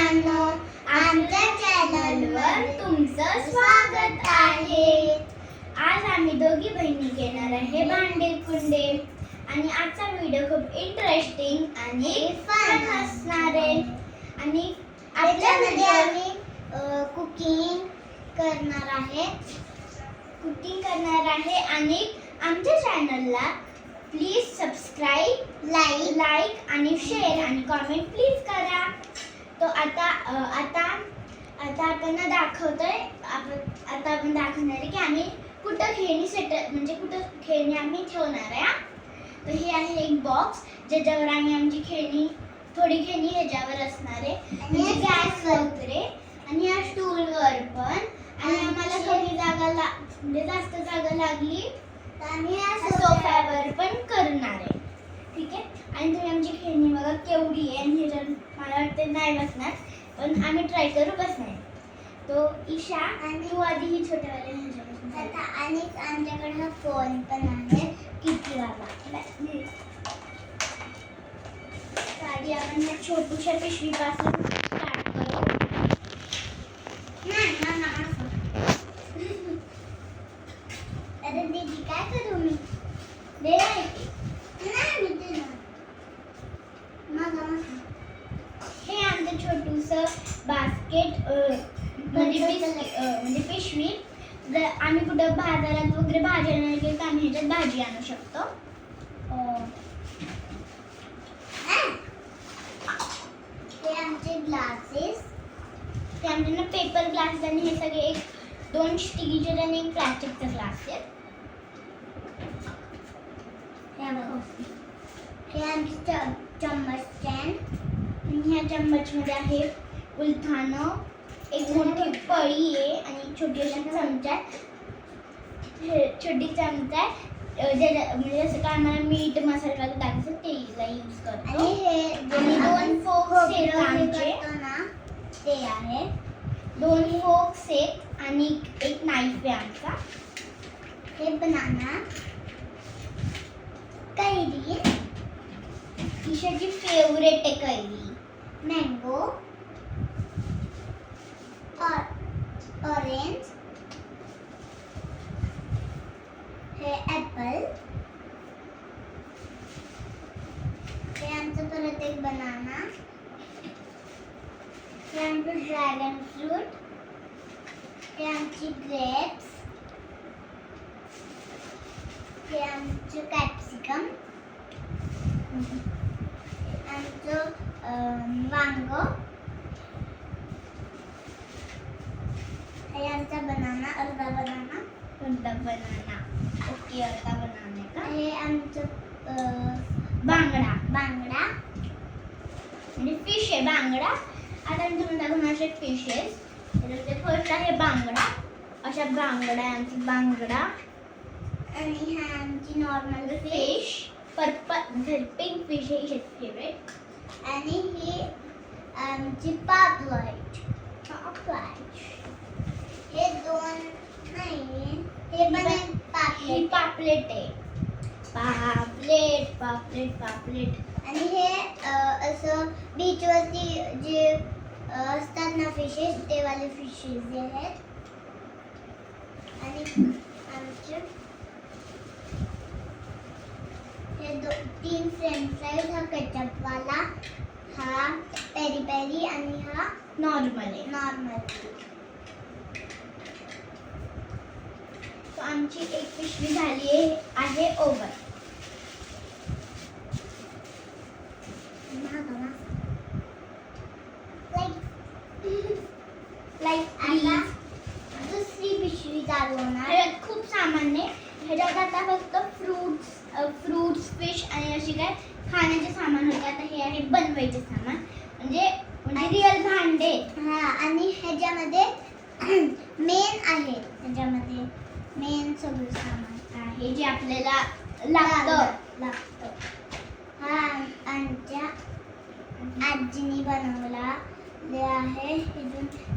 मित्रांनो, आमच्या चॅनलवर तुमचं स्वागत आहे. आज आम्ही दोघी बहिणी घेणार आहे भांडे कुंडे आणि आजचा व्हिडिओ खूप इंटरेस्टिंग आणि फन असणार आहे. आणि आपल्यामध्ये आम्ही कुकिंग करणार आहे आणि आमच्या चॅनलला प्लीज सबस्क्राईब, लाईक आणि शेअर आणि कमेंट प्लीज करा. तो आता आपण दाखवतोय. आता आपण दाखवणार आहे की आम्ही कुठं खेळणी कुठं खेळणी आम्ही ठेवणार आहे. तर हे आहे एक बॉक्स ज्याच्यावर आम्ही आमची थोडी खेळणी ह्याच्यावर असणार आहे, म्हणजे गॅस वगैरे. आणि या स्टूलवर पण. आणि आम्हाला कमी जागा जास्त जागा लागली तर आम्ही या सोफ्यावर पण करणार आहे. ठीक आहे. आणि तुम्ही आमची खेळणी बघा केवढी आहे. आणि ह्याच्यावर मला वाटते नाही बसणार, पण आम्ही ट्राय करू बसणार. तो ईशा आणि तू आधी ही छोट्यावाले ह्याच्यापासून. आणि आमच्याकडे हा फोन पण आहे कितीवाला. आधी आपण ह्या छोट्याशा पिशवीपासून स्टार्ट करू. अरे दीदी काय करू मी? दे नाही मी देणार. हे आमचं छोटूसं बास्केट म्हणजे पिशवी. जर आम्ही कुठं बाजारात वगैरे भाजी आणायला गेलो तर आम्ही ह्याच्यात भाजी आणू शकतो. हे आमचे ग्लासेस. ते आमचे पेपर ग्लासेस आणि हे सगळे 2 स्टिकीचे आणि 1 प्लास्टिकचा ग्लास आहे. हे आमचे चम्मच स्टँड. ह्या चम्मचमध्ये आहे उलथानं, एक मोठी पळी आहे आणि छोटी चमचा. छोटी चमचा म्हणजे जसं काय आम्हाला मीठ मसाला टाकायचं तेला यूज करतो. आणि हे 2 फोक्स आहेत आमचे. ते आहे 2 फोक्स आहेत आणि एक नाईफ आहे आमचा. हे बनाना, कैरी, ईशाची फेवरेट आहे कैरी, मँगो, ऑरेंज, हे ॲपल, हे आमचं परत एक बनाना, हे आमचं ड्रॅगन फ्रूट, हे आमची ग्रेप्स, हे आमचं कॅप्सिकम, आमचं वांग, हे आमचा बनाना, अर्धा बनाना. ओके, अर्धा बनाना का. हे आमचं बांगडा म्हणजे फिश आहे बांगडा. आता मी तुम्हाला दाखवणार असे फिशेस. फर्स्ट आहे बांगडा. अशा बांगडा आहे आमची बांगडा. आणि हा आमची normal fish, purple pink fish आहे हिची फेवरेट. आणि ही आमची पापलेट. हे 2 नाही, हे पण पापलेट आहे. पापलेट. आणि हे असं बीचवरती जे असतात ना फिशेस, ते वाले फिशेस जे आहेत. आणि आमचे हे 3 फ्रेंच फ्राईज. हा केचपवाला, हा पेरी पेरी आणि हा नॉर्मल. आमची एक पिशवी झाली आहे ओव्हर. आता दुसरी पिशवी चालू होणार. ह्याच्यात खूप सामान आहे. ह्याच्यात आता फक्त फ्रूट्स फिश आणि अशी काय खाण्याचे सामान होते. आता हे आहे बनवायचे सामान, म्हणजे रिअल भांडे. आणि ह्याच्यामध्ये मेन सगळं सामान आहे जे आपल्याला लागतं. हा आमच्या आजीने बनवला आहे.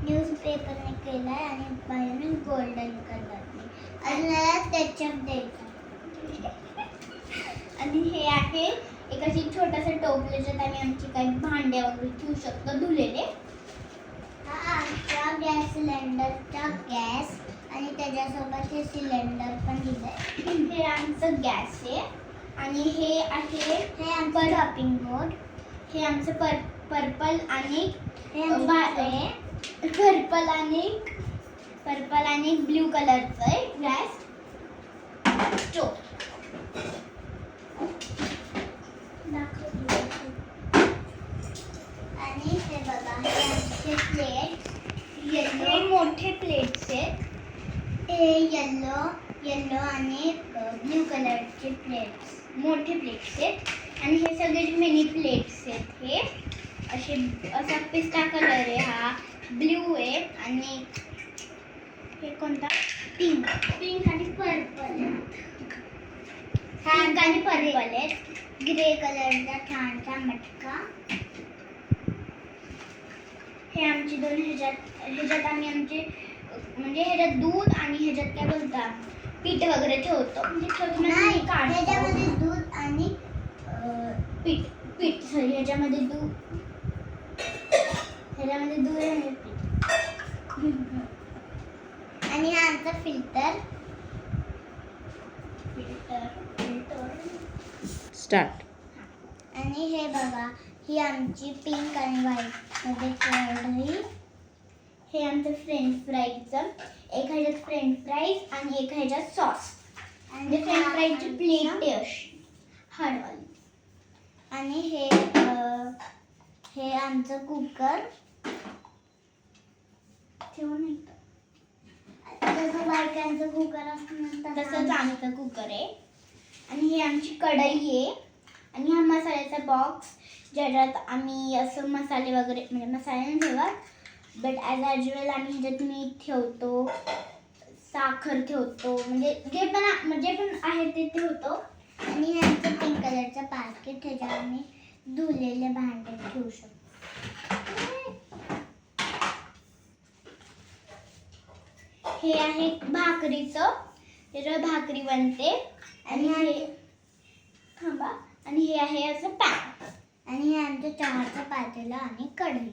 न्यूजपेपरने केला आहे आणि बाहेरून गोल्डन कलरने. आणि त्याच्यात द्यायचं. आणि हे आहे एक अशी छोटासा टोप, ज्याच्यात आम्ही आमची काही भांडे वगैरे ठेवू शकतो धुलेले. त्याच्यासोबत हे सिलेंडर पण दिलंय. हे आमचं गॅस आहे आणि हे आमचं चॉपिंग बोर्ड. हे आमचं पर्पल आणि पर्पल आणि ब्ल्यू कलरचं आहे गॅस स्टोव. आणि हे बघा हे आमचे प्लेट येलो मोठे प्लेट्स आहेत. हे येलो आणि ब्ल्यू कलरचे प्लेट्स मोठे प्लेट्स आहेत. आणि हे सगळे मिनी प्लेट्स आहेत. हे असा पिस्ता कलर आहे, हा ब्ल्यू आहे आणि हे कोणता पिंक आणि पर्पल आहेत. ग्रे कलरचा छानसा मटका. हे आमची दोन ह्याच्यात आम्ही आमचे म्हणजे ह्याच्यात दूध आणि ह्याच्यात काय बोलता पीठ वगैरे ठेवतो. म्हणजे ह्याच्यामध्ये दूध आणि पीठ सॉरी ह्याच्यामध्ये दूध आणि पीठ. आणि हा आमचा फिल्टर स्टार्ट. आणि हे बघा ही आमची पिंक आणि व्हाईट मध्ये कढई. हे आमचं फ्रेंच फ्राईजचं एक ह्याच्यात फ्रेंच फ्राईज आणि एक ह्याच्यात सॉस. आणि फ्रेंच फ्राईजची प्लेट आहे अशी हार्डवाली. आणि हे आमचं कुकर ठेवून जसं बायकांचं कुकर असतं तसंच आमचं कुकर आहे. आणि ही आमची कढई आहे. आणि हा मसाल्याचा बॉक्स ज्याच्यात आम्ही असं मसाले वगैरे म्हणजे मसाले नाही ठेवत बट ॲज युजल आम्ही ह्याच्यात मीठ ठेवतो, साखर ठेवतो, म्हणजे जे पण आहे ते ठेवतो. आणि हे आमचं पिंक कलरचं बास्केट ह्याच्यात आम्ही धुलेले भांडे ठेवू शकतो. हे आहे भाकरीचं, त्याच्यावर भाकरी बनते. आणि हे आहे असं पॅन. आणि हे आमचं चहाचं पातेलं आणि कढई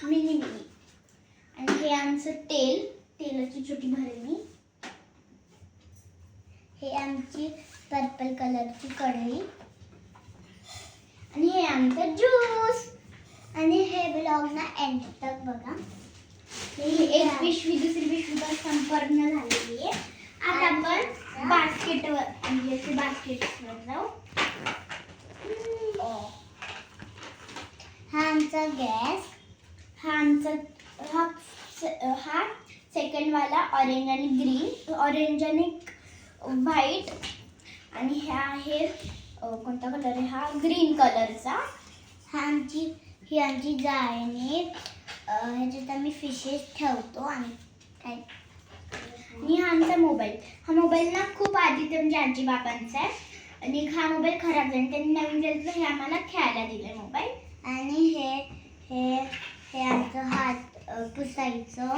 मिनी. आणि हे आमचं तेलाची छोटी भरणी. हे आमची पर्पल कलरची कढई. आणि हे आमचं ज्यूस. आणि हे ब्लॉग ना एंड तक बघा. एक पिशवी दुसरी पिशवी पण संपूर्ण झालेली आहे. आता आपण बास्केटवर म्हणजे असे बास्केटवर जाऊ. हा आमचा गॅस. हा सेकंड वाला ऑरेंज आणि ग्रीन, ऑरेंज आणि व्हाईट. आणि हे आहे कोणता कलर आहे हा ग्रीन कलरचा. ही आमची जाळणी. ह्याच्यात आम्ही फिशेस ठेवतो आणि काय. आणि हा आमचा मोबाईल. हा मोबाईल ना खूप आधीचा म्हणजे आजी बाबांचा आहे. आणि हा मोबाईल खराब झाला त्यांनी नवीन दिलं तर हे आम्हाला खेळायला दिलं मोबाईल. आणि हे आमचं हात पुसायचं.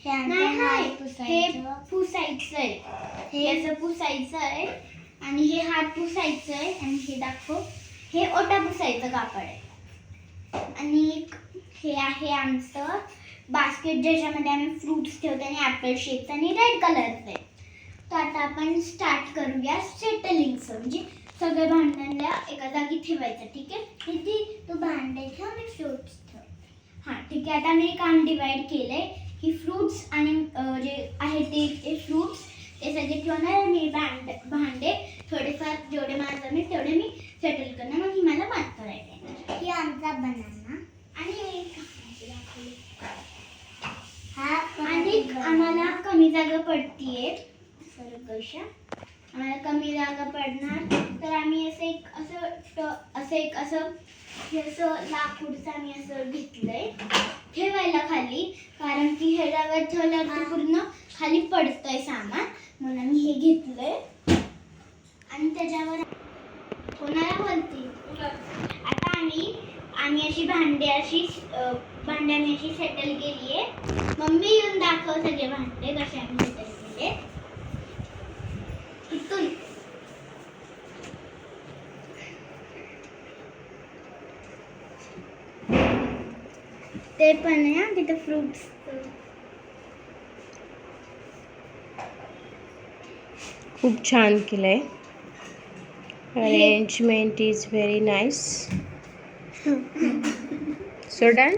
हे पुसायचं आहे. हे असं पुसायचं आहे. आणि हे हात पुसायचं आहे. आणि हे दाखव हे ओटा पुसायचं कापड आहे. आणि हे आहे आमचं बास्केट ज्याच्यामध्ये आम्ही फ्रुट्स ठेवतो आणि ॲपल शेपचं आणि रेड कलरचं आहे. तर आता आपण स्टार्ट करूया सेटलिंगचं. म्हणजे सगळे भांड्यांना एका जागी ठेवायचं. ठीक आहे. किती तू भांडे ठेव आणि फ्रुट्स ठेव. हां ठीक आहे. आता मी काम डिवाइड केलं आहे. ही फ्रुट्स आणि जे आहे ते फ्रुट्स ते सगळे ठेवणार. मी भांडे थोडेफार जेवढे मला जमेल तेवढे मी सेटल करणार. मग ही मला बात करायला. ही आमचा बनाना. आणि आम्हाला कमी जागा पडतीये कशा आम्हाला कमी जागा पडणार तर आम्ही असं लाकूडचं आम्ही असं घेतलंय ठेवायला खाली. कारण की ह्याच्यावर ठेवल्यावर पूर्ण खाली पडतंय सामान म्हणून आम्ही हे घेतलंय. आणि त्याच्यावर कोणाला बोलते आता आम्ही अशी भांडी अशी सेटल केली आहे. मम्मी येऊन दाखव सगळे भांडे कसे आम्ही सेटल केले. इथून ते पण आहे तिथे फ्रुट्स खूप छान केलंय. Arrangement is very nice. So done.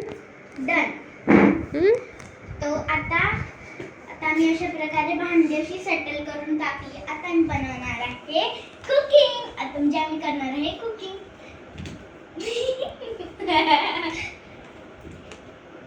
तो आता आम्ही अशा प्रकारे भांडी अशी सेटल करून टाकली. आता आम्ही बनवणार आहे कुकिंग. आता म्हणजे आम्ही करणार आहे कुकिंग.